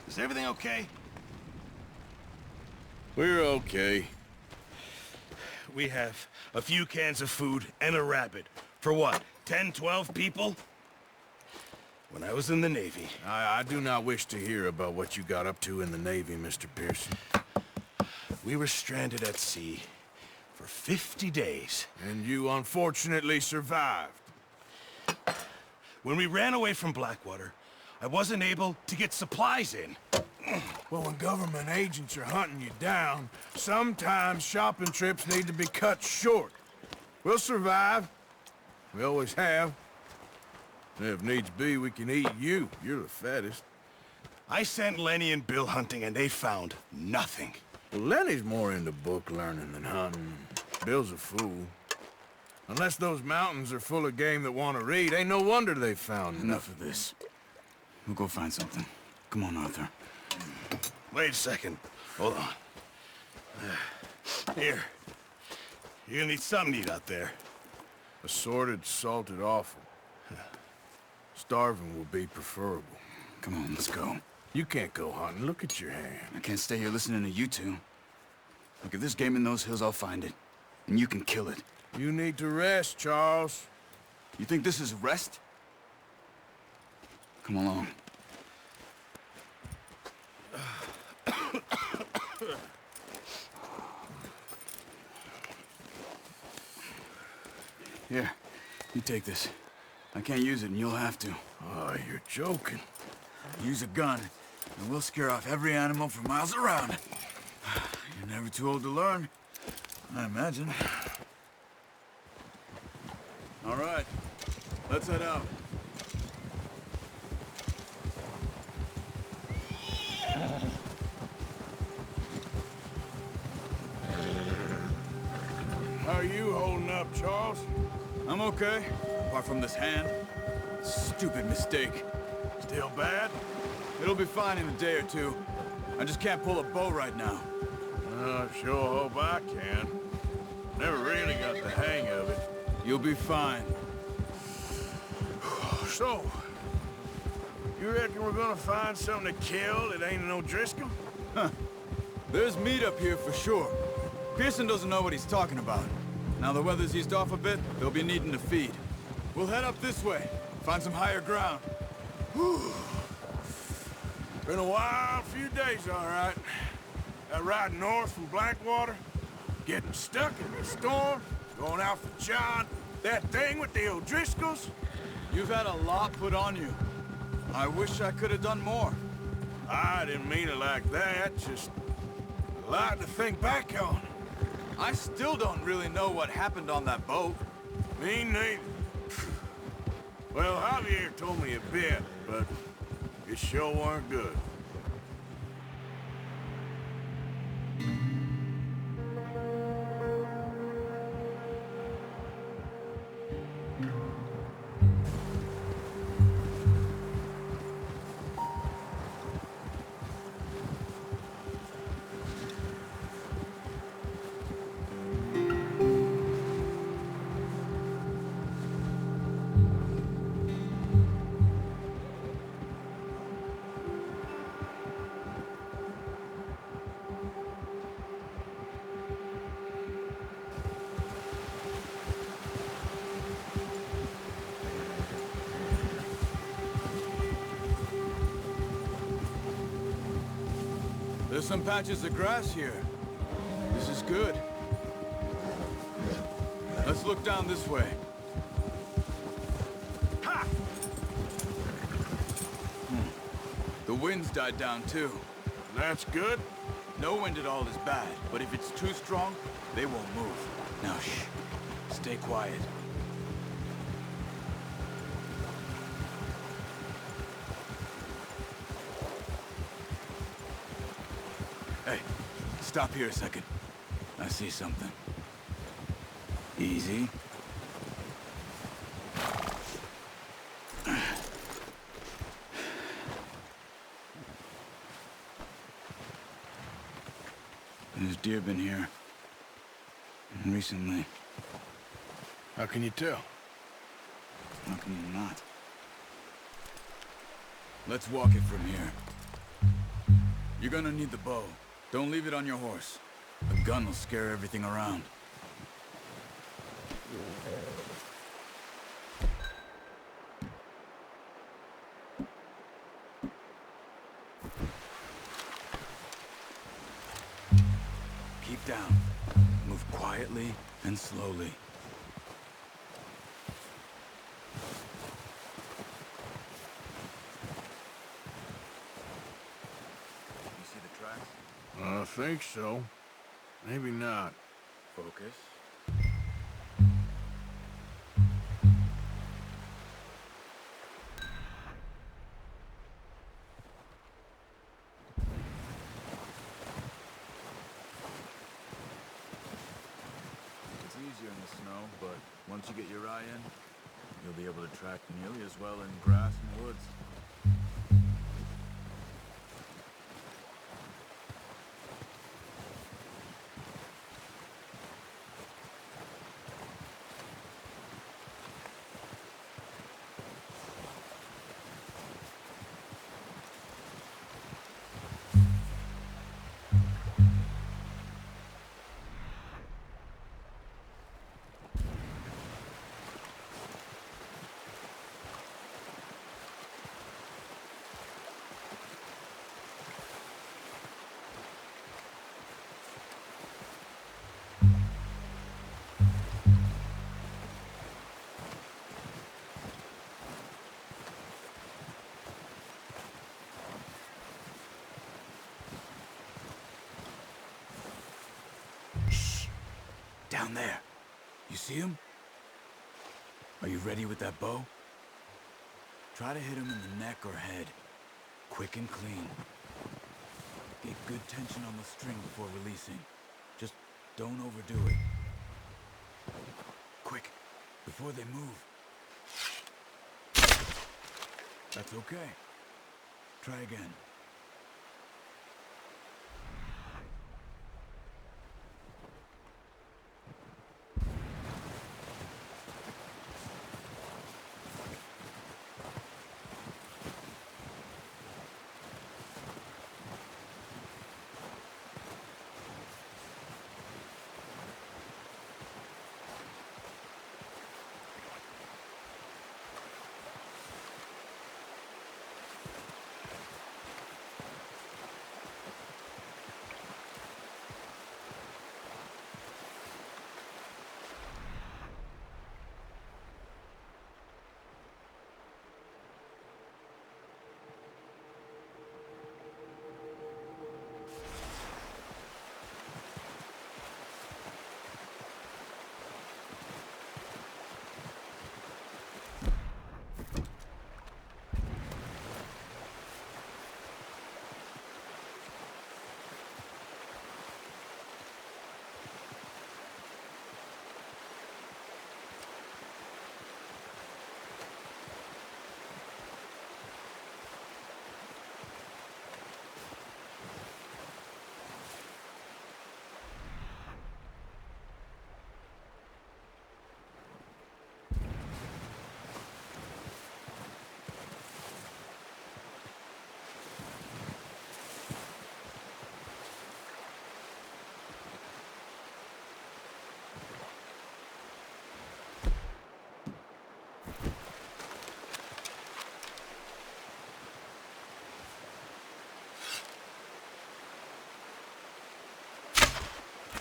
Is everything okay? We're okay. We have a few cans of food and a rabbit. For what, 10, 12 people? When I was in the Navy... I do not wish to hear about what you got up to in the Navy, Mr. Pearson. We were stranded at sea for 50 days. And you unfortunately survived. When we ran away from Blackwater, I wasn't able to get supplies in. Well, when government agents are hunting you down, sometimes shopping trips need to be cut short. We'll survive. We always have. And if needs be, we can eat you. You're the fattest. I sent Lenny and Bill hunting, and they found nothing. Well, Lenny's more into book learning than hunting. Bill's a fool. Unless those mountains are full of game that want to read, ain't no wonder they found Enough of this. We'll go find something. Come on, Arthur. Wait a second. Hold on. Here. You're gonna need something to eat out there. Assorted, salted offal. Starving will be preferable. Come on, let's go. You can't go hunting. Look at your hand. I can't stay here listening to you two. Look, if there's game in those hills, I'll find it. And you can kill it. You need to rest, Charles. You think this is rest? Come along. Here, you take this. I can't use it, and you'll have to. Oh, you're joking. Use a gun, and we'll scare off every animal for miles around. You're never too old to learn, I imagine. All right, let's head out. How are you holding up, Charles? I'm okay, apart from this hand. Stupid mistake. Still bad? It'll be fine in a day or two. I just can't pull a bow right now. I sure hope I can. Never really got the hang of it. You'll be fine. So, you reckon we're gonna find something to kill that ain't no Driscoll? There's meat up here for sure. Pearson doesn't know what he's talking about. Now the weather's eased off a bit, they'll be needing to feed. We'll head up this way, find some higher ground. Been a wild few days, all right. That ride north from Blackwater, getting stuck in the storm, going out for John, that thing with the O'Driscolls. You've had a lot put on you. I wish I could have done more. I didn't mean it like that, just a lot to think back on. I still don't really know what happened on that boat. Me neither. Well, Javier told me a bit, but it sure weren't good. There's some patches of grass here. This is good. Let's look down this way. Ha! The wind's died down too. That's good. No wind at all is bad, but if it's too strong, they won't move. Now shh. Stay quiet. Hey, stop here a second. I see something. Easy. There's deer been here. Recently. How can you tell? How can you not? Let's walk it from here. You're gonna need the bow. Don't leave it on your horse. A gun will scare everything around. Keep down. Move quietly and slowly. You see the tracks? I think so. Maybe not. Focus. It's easier in the snow, but once you get your eye in, you'll be able to track nearly as well in grass and woods. Down there. You see him? Are you ready with that bow? Try to hit him in the neck or head. Quick and clean. Get good tension on the string before releasing. Just don't overdo it. Quick, before they move. That's okay. Try again.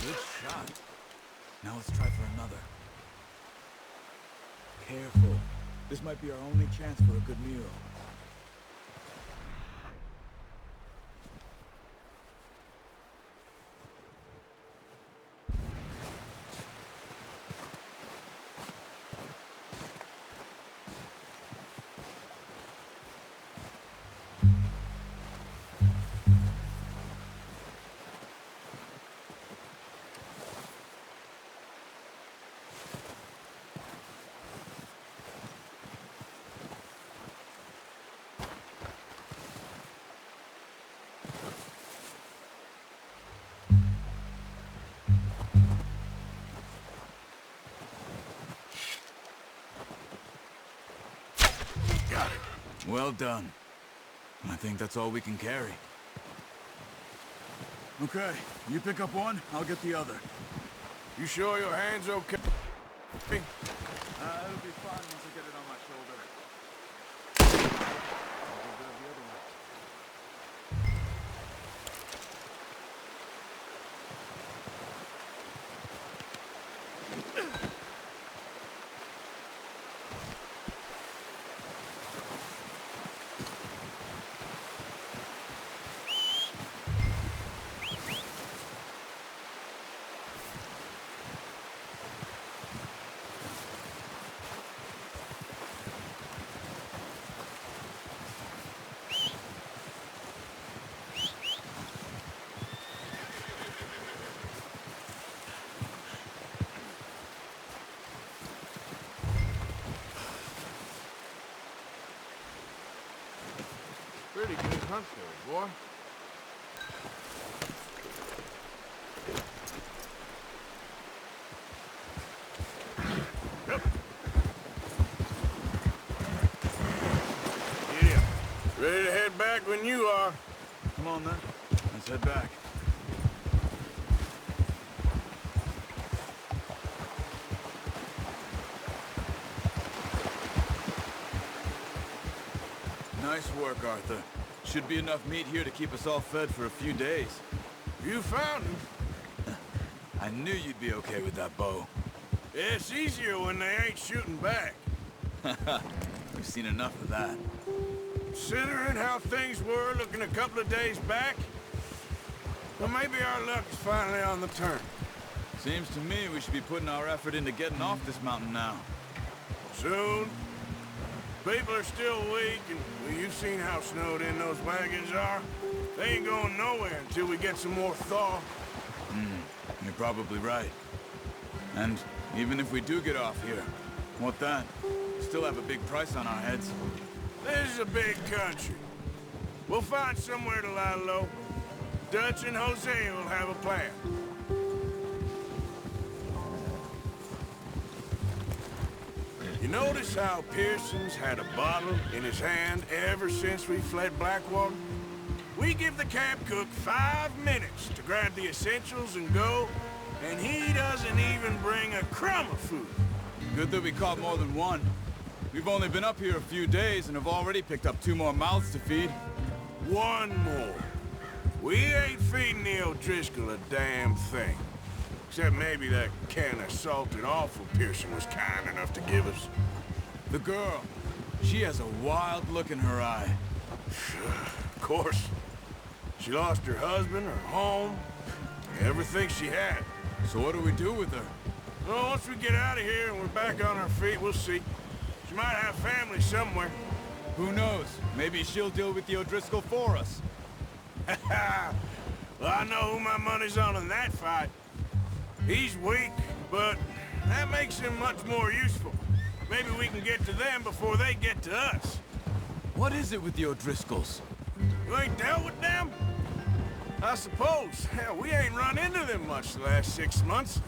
Good shot. Now let's try for another. Careful. This might be our only chance for a good meal. Well done. I think that's all we can carry. Okay, you pick up one, I'll get the other. You sure your hand's okay? It'll be fine once I get it on my shoulder. Pretty good hunt there, boy. Yep. Yeah. Ready to head back when you are. Come on then, let's head back. Nice work, Arthur. Should be enough meat here to keep us all fed for a few days. You found him. I knew you'd be okay with that bow. Yeah, it's easier when they ain't shooting back. We've seen enough of that. Considering how things were looking a couple of days back, well, maybe our luck is finally on the turn. Seems to me we should be putting our effort into getting off this mountain now. Soon. People are still weak, and well, you've seen how snowed in those wagons are. They ain't going nowhere until we get some more thaw. You're probably right. And even if we do get off here, what then? We still have a big price on our heads. This is a big country. We'll find somewhere to lie low. Dutch and Hosea will have a plan. You notice how Pearson's had a bottle in his hand ever since we fled Blackwater? We give the camp cook 5 minutes to grab the essentials and go, and he doesn't even bring a crumb of food. Good that we caught more than one. We've only been up here a few days and have already picked up 2 more mouths to feed. One more. We ain't feeding the O'Driscoll a damn thing. Except maybe that can of salted offal Pearson was kind enough to give us. The girl, she has a wild look in her eye. Of course. She lost her husband, her home, everything she had. So what do we do with her? Well, once we get out of here and we're back on our feet, we'll see. She might have family somewhere. Who knows? Maybe she'll deal with the O'Driscoll for us. Well, I know who my money's on in that fight. He's weak, but that makes him much more useful. Maybe we can get to them before they get to us. What is it with the O'Driscolls? You ain't dealt with them? I suppose. Hell, we ain't run into them much the last 6 months.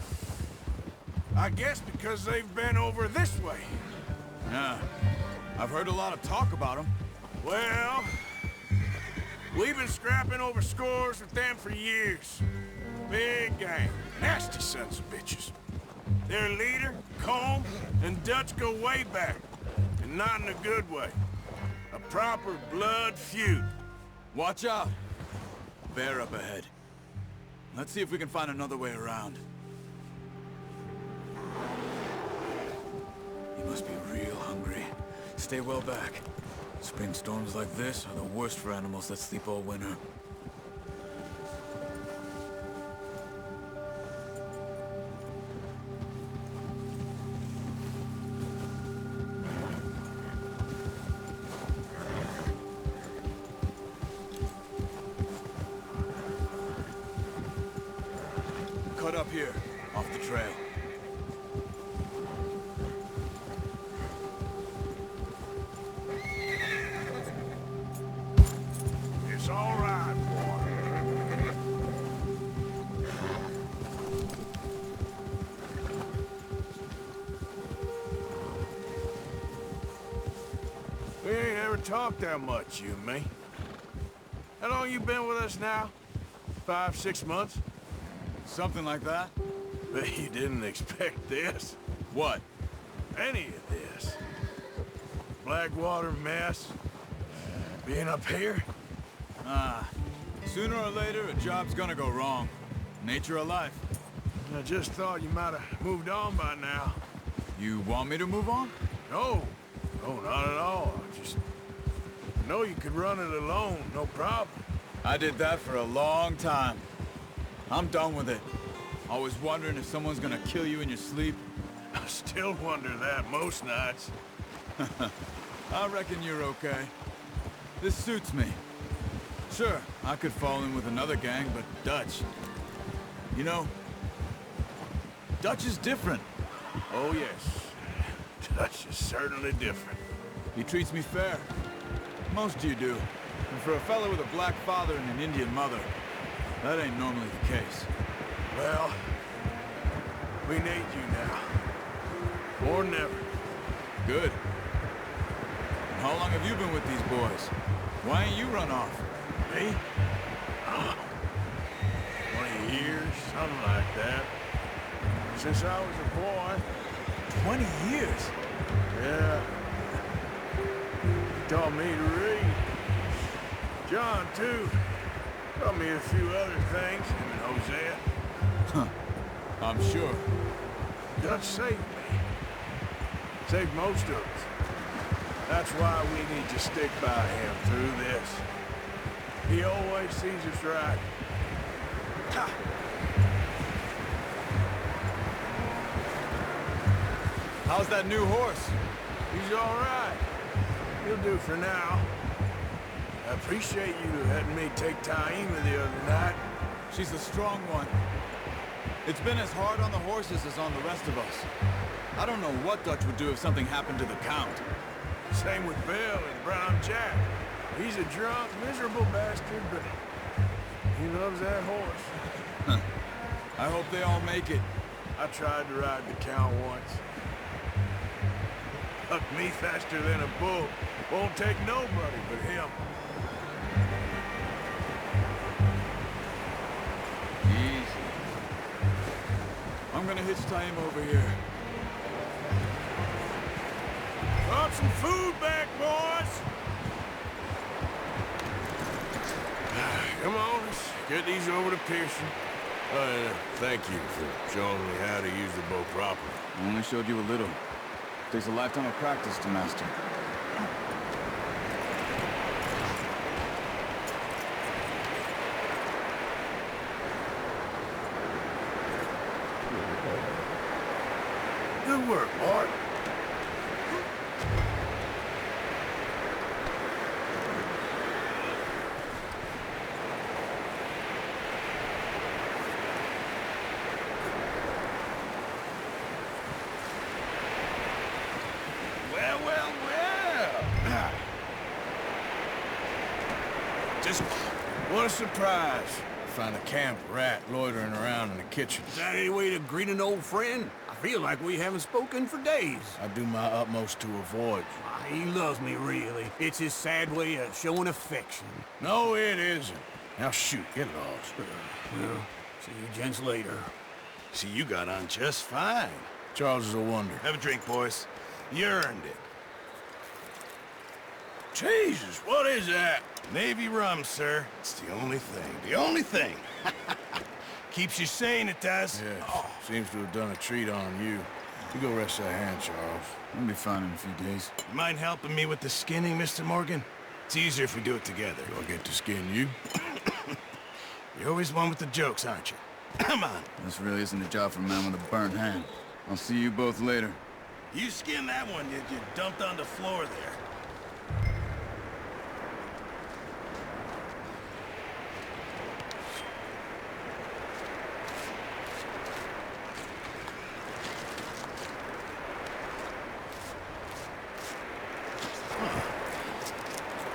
I guess because they've been over this way. Yeah, I've heard a lot of talk about them. Well, we've been scrapping over scores with them for years. Big gang. Nasty sons of bitches. Their leader, Colm, and Dutch go way back. And not in a good way. A proper blood feud. Watch out! Bear up ahead. Let's see if we can find another way around. You must be real hungry. Stay well back. Spring storms like this are the worst for animals that sleep all winter. Cut up here, off the trail. It's all right, boy. We ain't ever talked that much, you and me. How long you been with us now? 5, 6 months. Something like that? But you didn't expect this. What? Any of this. Blackwater mess. Being up here. Sooner or later, a job's gonna go wrong. Nature of life. I just thought you might have moved on by now. You want me to move on? No. No, not at all. I just know you could run it alone, no problem. I did that for a long time. I'm done with it. Always wondering if someone's gonna kill you in your sleep. I still wonder that most nights. I reckon you're okay. This suits me. Sure, I could fall in with another gang, but Dutch... You know, Dutch is different. Oh, yes. Dutch is certainly different. He treats me fair. Most of you do. And for a fella with a black father and an Indian mother, that ain't normally the case. Well, we need you now. More than ever. Good. And how long have you been with these boys? Why ain't you run off? Me? 20 years, something like that. Since I was a boy. 20 years? Yeah. He taught me to read. John, too. Taught me a few other things, him and Hosea. I'm sure. Dutch saved me. Saved most of us. That's why we need to stick by him through this. He always sees us right. Ha! How's that new horse? He's all right. He'll do for now. I appreciate you letting me take Taima the other night. She's a strong one. It's been as hard on the horses as on the rest of us. I don't know what Dutch would do if something happened to the Count. Same with Bill and Brown Jack. He's a drunk, miserable bastard, but he loves that horse. I hope they all make it. I tried to ride the Count once. Hucked me faster than a bull. Won't take nobody but him. Easy. I'm gonna hitch Taima over here. Brought some food back, boys! Come on, let's get these over to Pearson. Thank you for showing me how to use the bow properly. I only showed you a little. Takes a lifetime of practice to master. Good work, Bart. Well. Just What a surprise. Find a camp rat loitering around in the kitchen. Is that any way to greet an old friend? I feel like we haven't spoken for days. I do my utmost to avoid you. He loves me, really. It's his sad way of showing affection. No, it isn't. Now shoot, get lost. Well, see you gents later. see, you got on just fine. Charles is a wonder. Have a drink, boys. You earned it. Jesus, what is that? Navy rum, sir. It's the only thing. The only thing. Keeps you sane, it does. Yeah, seems to have done a treat on you. You go rest that hand, Charles. I'll be fine in a few days. You mind helping me with the skinning, Mr. Morgan? It's easier if we do it together. Do I get to skin you? You're always one with the jokes, aren't you? Come on. This really isn't a job for a man with a burnt hand. I'll see you both later. You skinned that one you dumped on the floor there.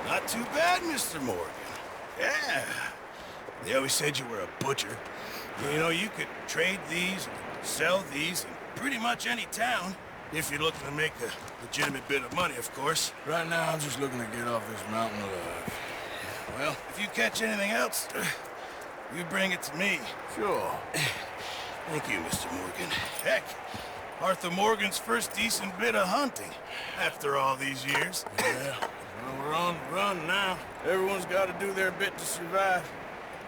Not too bad, Mr. Morgan. Yeah. They always said you were a butcher. You know, you could trade these, and sell these in pretty much any town. If you're looking to make a legitimate bit of money, of course. Right now, I'm just looking to get off this mountain alive. Well, if you catch anything else, you bring it to me. Sure. Thank you, Mr. Morgan. Heck, Arthur Morgan's first decent bit of hunting after all these years. Yeah, well, we're on the run now. Everyone's got to do their bit to survive.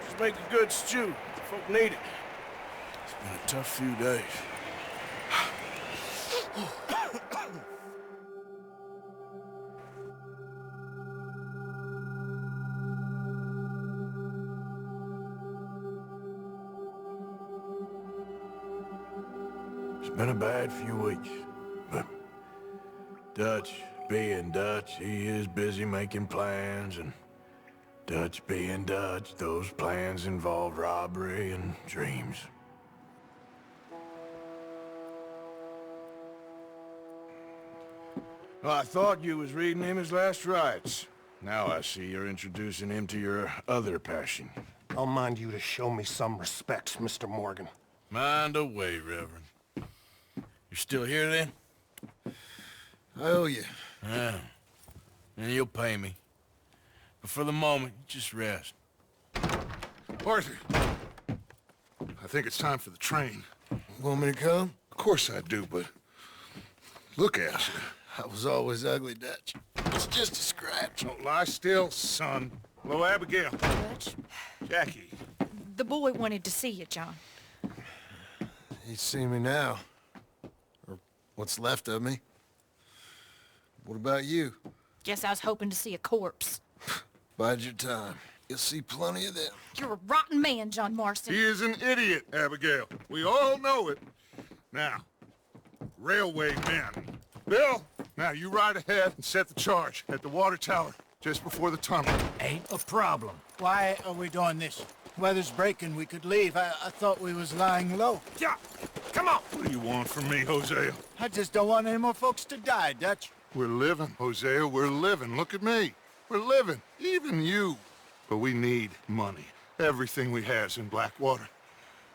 Just make a good stew. Folk need it. It's been a tough few days. It's been a bad few weeks, but Dutch being Dutch, he is busy making plans, and Dutch being Dutch, those plans involve robbery and dreams. Well, I thought you was reading him his last rites. Now I see you're introducing him to your other passion. I'll mind you to show me some respect, Mr. Morgan. Mind away, Reverend. You're still here, then? I owe you. Yeah. And you'll pay me. But for the moment, just rest. Arthur, I think it's time for the train. Want me to come? Of course I do, but look at you. I was always ugly, Dutch. It's just a scratch. Don't lie still, son. Hello, Abigail. Dutch, Jackie. the boy wanted to see you, John. He'd see me now. Or what's left of me. What about you? Guess I was hoping to see a corpse. Bide your time. You'll see plenty of them. You're a rotten man, John Marston. He is an idiot, Abigail. We all know it. Now, railway men. Bill, now you ride ahead and set the charge at the water tower just before the tunnel. Ain't a problem. Why are we doing this? Weather's breaking. We could leave. I thought we was lying low. Yeah, come on. What do you want from me, Hosea? I just don't want any more folks to die, Dutch. We're living, Hosea. We're living. Look at me. We're living. Even you. But we need money. Everything we has in Blackwater.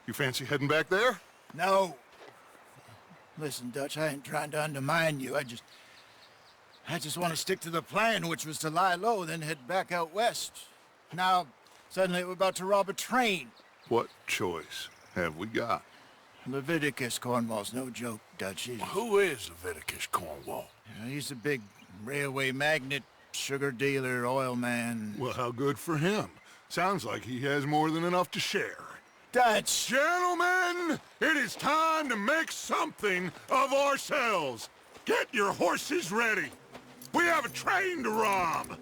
You fancy heading back there? No. Listen, Dutch, I ain't trying to undermine you. I just want to stick to the plan, which was to lie low, then head back out west. Now, suddenly we're about to rob a train. What choice have we got? Leviticus Cornwall's no joke, Dutch. Who is Leviticus Cornwall? He's a big railway magnate, sugar dealer, oil man. Well, how good for him. Sounds like he has more than enough to share. Dutch! Gentlemen, it is time to make something of ourselves. Get your horses ready. We have a train to rob.